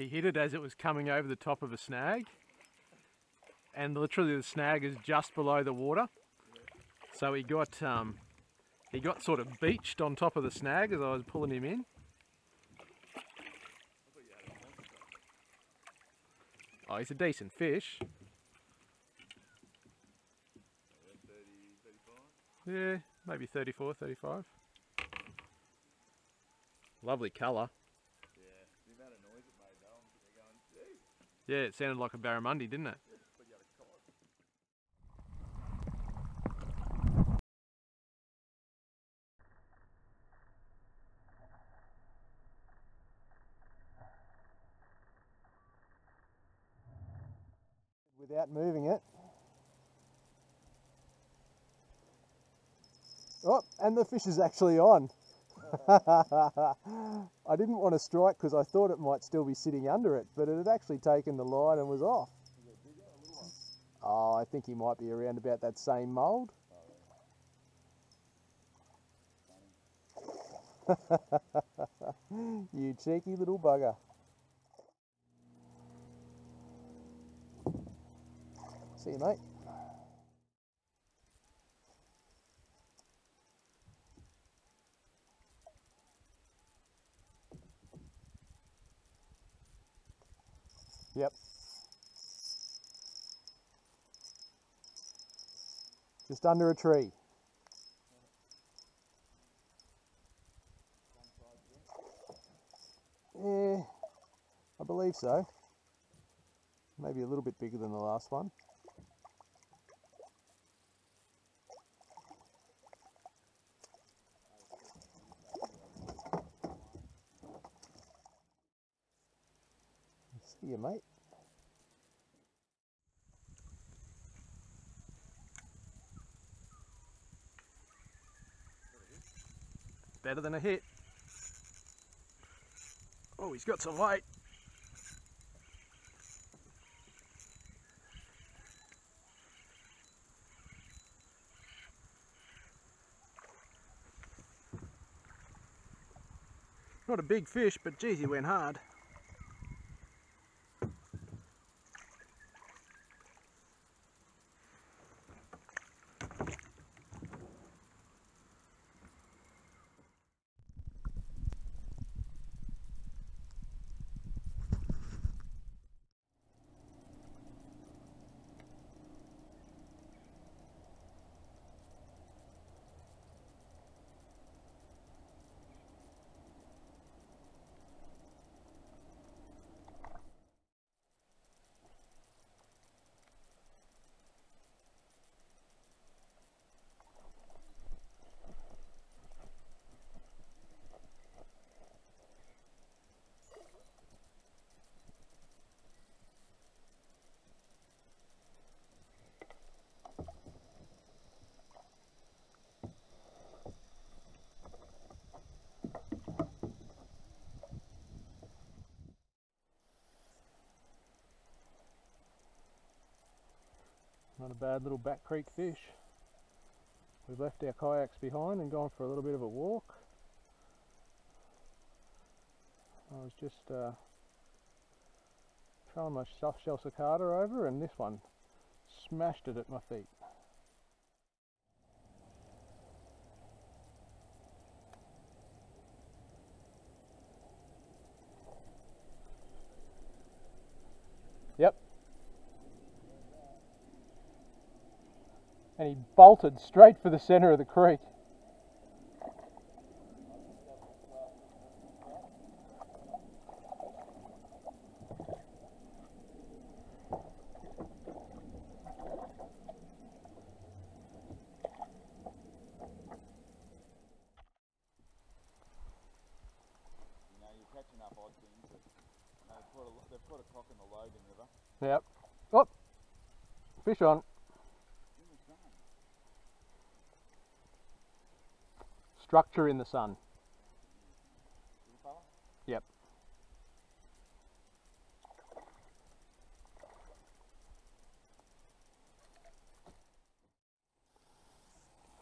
He hit it as it was coming over the top of a snag, and literally the snag is just below the water. So he got sort of beached on top of the snag as I was pulling him in. Oh, he's a decent fish. Yeah, maybe 34, 35. Lovely colour. Yeah, the amount of noise it made though, I'm sitting there going, geez. Yeah, it sounded like a barramundi, didn't it? Yeah, but you had a cod. Without moving it. Oh, and the fish is actually on. I didn't want to strike because I thought it might still be sitting under it, but it had actually taken the line and was off. Is it bigger, a little one? Oh, I think he might be around about that same mould. You cheeky little bugger. See you, mate. Yep. Just under a tree. Yeah, I believe so. Maybe a little bit bigger than the last one. See you, mate. Better than a hit. Oh, he's got some weight. Not a big fish, but geez, he went hard. Not a bad little back creek fish. We've left our kayaks behind and gone for a little bit of a walk. I was just throwing my soft shell cicada over, and this one smashed it at my feet. Yep. And he bolted straight for the centre of the creek. Catching up odd things, but they've put a cock in the Logan River. Yep. Oh, fish on. In the sun. Structure in the sun. Little fella? Yep.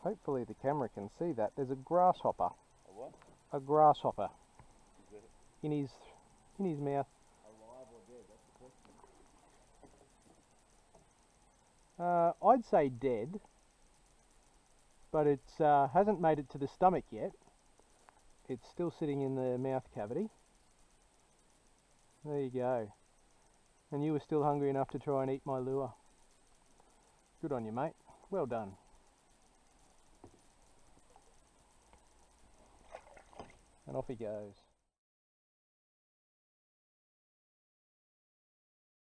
Hopefully the camera can see that. There's a grasshopper. A what? A grasshopper. Is it in his mouth. a live I'd say dead, but it hasn't made it to the stomach yet. It's still sitting in the mouth cavity. There you go. And you were still hungry enough to try and eat my lure. Good on you, mate. Well done. And off he goes.